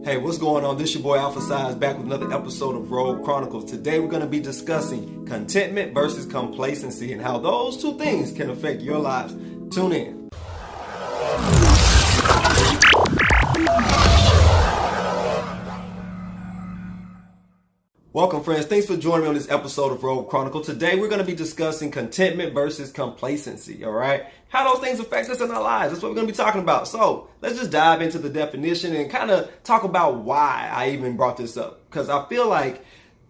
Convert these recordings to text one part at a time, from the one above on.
Hey, what's going on? This your boy Alphapsized back with another episode of Robe Chronicles. Today we're going to be discussing contentment versus complacency and how those two things can affect your lives. Tune in. Welcome, friends. Thanks for joining me on this episode of Robe Chronicles. Today we're going to be discussing contentment versus complacency, all right? How those things affect us in our lives. That's what we're going to be talking about. So let's just dive into the definition and kind of talk about why I even brought this up. Because I feel like,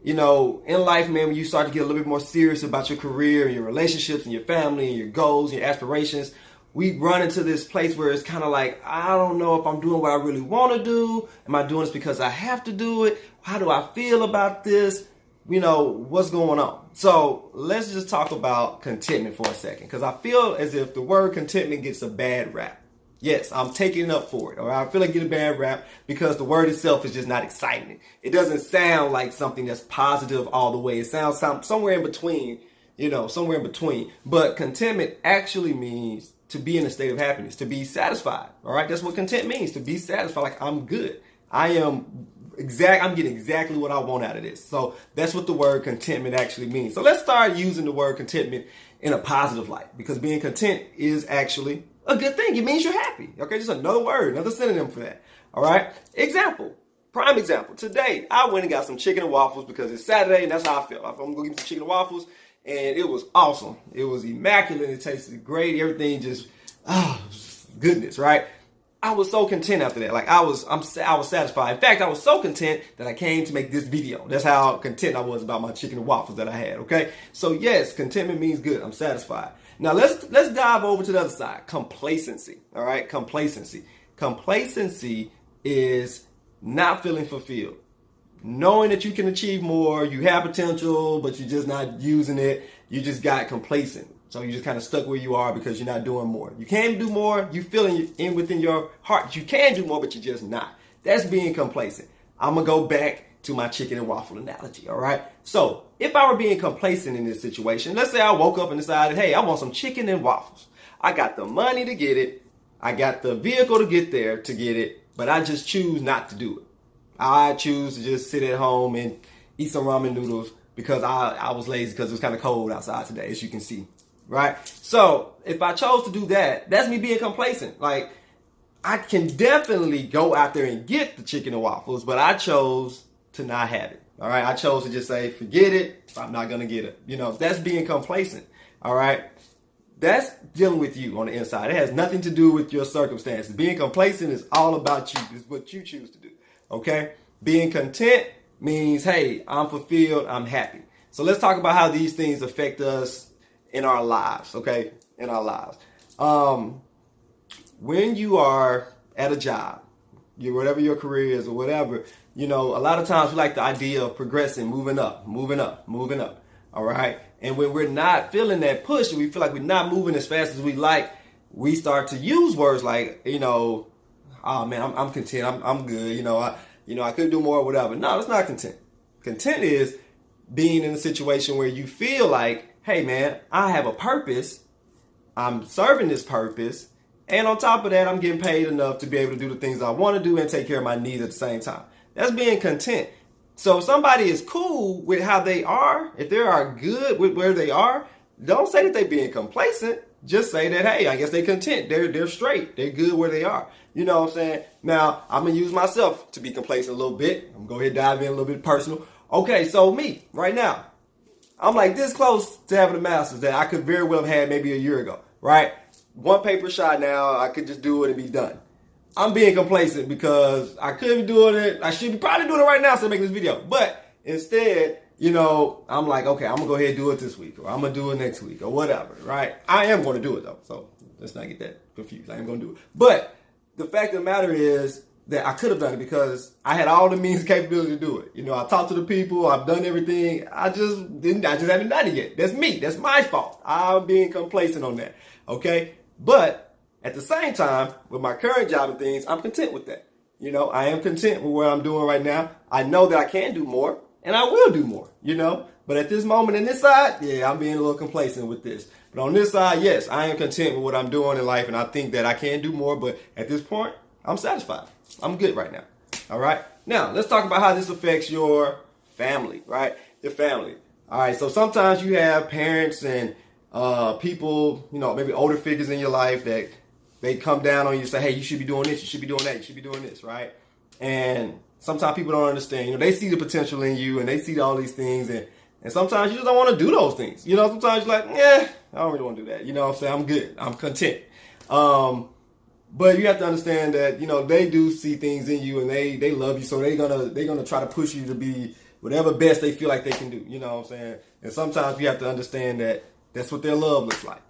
in life, man, when you start to get a little bit more serious about your career and your relationships and your family and your goals and your aspirations, we run into this place where it's kind of like, I don't know if I'm doing what I really want to do. Am I doing this because I have to do it? How do I feel about this? What's going on? So let's just talk about contentment for a second, because I feel as if the word contentment gets a bad rap. Yes, I'm taking it up for it. All right? I feel like it gets a bad rap because the word itself is just not exciting. It doesn't sound like something that's positive all the way. It sounds somewhere in between, somewhere in between. But contentment actually means to be in a state of happiness, to be satisfied. All right, that's what content means, to be satisfied. Like, I'm good. I'm getting exactly what I want out of this. So that's what the word contentment actually means. So let's start using the word contentment in a positive light, because being content is actually a good thing. It means you're happy. Okay, just another word, another synonym for that. All right, prime example. Today, I went and got some chicken and waffles because it's Saturday and that's how I feel. I'm going to get some chicken and waffles. And it was awesome. It was immaculate. It tasted great. Everything just, goodness, right? I was so content after that. Like I was satisfied. In fact, I was so content that I came to make this video. That's how content I was about my chicken and waffles that I had. Okay. So yes, contentment means good. I'm satisfied. Now let's dive over to the other side. Complacency. All right. Complacency. Complacency is not feeling fulfilled. Knowing that you can achieve more, you have potential, but you're just not using it. You just got complacent. So you just kind of stuck where you are because you're not doing more. You can do more. You feel within your heart you can do more, but you're just not. That's being complacent. I'm going to go back to my chicken and waffle analogy, all right? So if I were being complacent in this situation, let's say I woke up and decided, hey, I want some chicken and waffles. I got the money to get it. I got the vehicle to get there to get it, but I just choose not to do it. I choose to just sit at home and eat some ramen noodles because I was lazy because it was kind of cold outside today, as you can see, right? So if I chose to do that, that's me being complacent. Like, I can definitely go out there and get the chicken and waffles, but I chose to not have it, all right? I chose to just say, forget it, I'm not going to get it. That's being complacent, all right? That's dealing with you on the inside. It has nothing to do with your circumstances. Being complacent is all about you. It's what you choose to do. Okay, being content means, hey, I'm fulfilled, I'm happy. So let's talk about how these things affect us in our lives, okay, in our lives. When you are at a job, whatever your career is or whatever, a lot of times we like the idea of progressing, moving up, all right? And when we're not feeling that push and we feel like we're not moving as fast as we like, we start to use words like, oh man, I'm content. I'm good. I could do more or whatever. No, that's not content. Content is being in a situation where you feel like, hey man, I have a purpose. I'm serving this purpose. And on top of that, I'm getting paid enough to be able to do the things I want to do and take care of my needs at the same time. That's being content. So if somebody is cool with how they are, if they are good with where they are, don't say that they're being complacent. Just say that, hey, I guess they're content. They're straight. They're good where they are. You know what I'm saying? Now, I'm going to use myself to be complacent a little bit. I'm going to go ahead and dive in a little bit personal. Okay, so me, right now, I'm like this close to having a master's that I could very well have had maybe a year ago, right? One paper shot now, I could just do it and be done. I'm being complacent because I could be doing it. I should be probably doing it right now instead of making this video. But instead, I'm like, okay, I'm going to go ahead and do it this week, or I'm going to do it next week, or whatever, right? I am going to do it, though. So let's not get that confused. I am going to do it. But the fact of the matter is that I could have done it because I had all the means and capability to do it. I talked to the people. I've done everything. I just haven't done it yet. That's me. That's my fault. I'm being complacent on that. Okay? But at the same time, with my current job and things, I'm content with that. I am content with what I'm doing right now. I know that I can do more. And I will do more, But at this moment in this side, yeah, I'm being a little complacent with this. But on this side, yes, I am content with what I'm doing in life. And I think that I can do more. But at this point, I'm satisfied. I'm good right now. All right. Now let's talk about how this affects your family, right? Your family. All right. So sometimes you have parents and people, maybe older figures in your life that they come down on you and say, hey, you should be doing this, you should be doing that, you should be doing this, right? And sometimes people don't understand. They see the potential in you and they see all these things, and sometimes you just don't want to do those things. Sometimes you're like, I don't really want to do that. What I'm saying? I'm good. I'm content. But you have to understand that, they do see things in you and they love you, so they're gonna try to push you to be whatever best they feel like they can do. You know what I'm saying? And sometimes you have to understand that that's what their love looks like.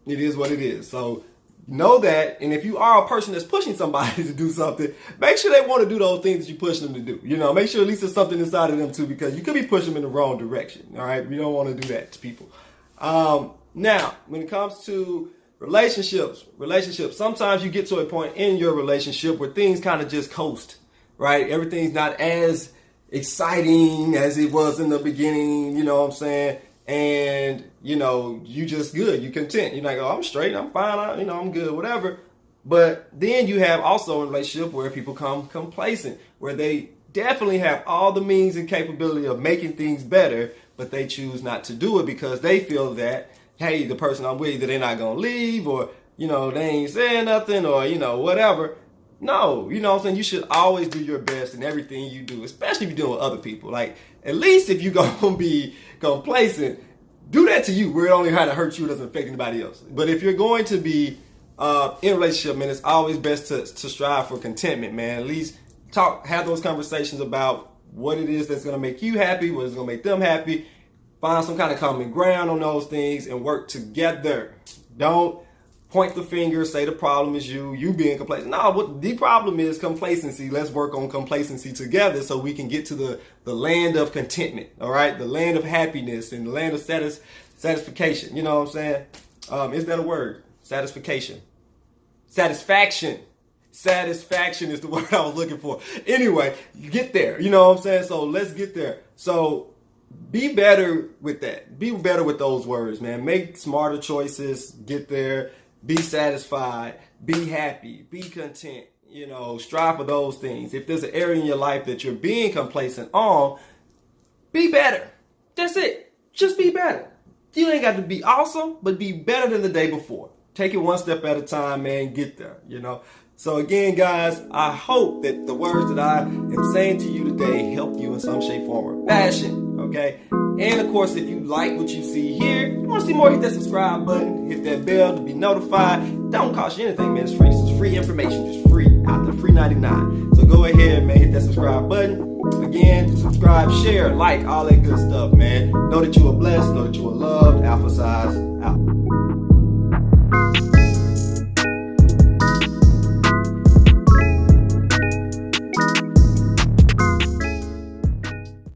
It is what it is. So know that, and if you are a person that's pushing somebody to do something, make sure they want to do those things that you push them to do. Make sure at least there's something inside of them too, because you could be pushing them in the wrong direction. All right, you don't want to do that to people. Now, when it comes to relationships, sometimes you get to a point in your relationship where things kind of just coast, right? Everything's not as exciting as it was in the beginning. You know what I'm saying? And, you just good. You content. You're like, oh, I'm straight. I'm fine. I'm good, whatever. But then you have also a relationship where people come complacent, where they definitely have all the means and capability of making things better, but they choose not to do it because they feel that, hey, the person I'm with, they're not going to leave, or, they ain't saying nothing, or, whatever. No, what I'm saying? You should always do your best in everything you do, especially if you're dealing with other people. Like, at least if you're going to be complacent, do that to you where it only had to hurt you, it doesn't affect anybody else. But if you're going to be in a relationship, man, it's always best to strive for contentment, man. At least have those conversations about what it is that's going to make you happy, what is going to make them happy. Find some kind of common ground on those things and work together. Don't point the finger, say the problem is you being complacent. No, what the problem is complacency. Let's work on complacency together so we can get to the land of contentment, all right? The land of happiness and the land of satisfaction. You know what I'm saying? Is that a word? Satisfaction. Satisfaction. Satisfaction is the word I was looking for. Anyway, get there. You know what I'm saying? So let's get there. So be better with that. Be better with those words, man. Make smarter choices. Get there. Be satisfied, be happy, be content, strive for those things. If there's an area in your life that you're being complacent on, be better. That's it. Just be better. You ain't got to be awesome, but be better than the day before. Take it one step at a time, man. Get there, So again, guys, I hope that the words that I am saying to you today help you in some shape, form, or fashion, okay? And of course, if you like what you see here, you want to see more, hit that subscribe button, hit that bell to be notified. Don't cost you anything, man. It's free. This is free information, just free, out there, free 99. So go ahead, man, hit that subscribe button. Again, subscribe, share, like, all that good stuff, man. Know that you are blessed, know that you are loved. Alphapsized, out.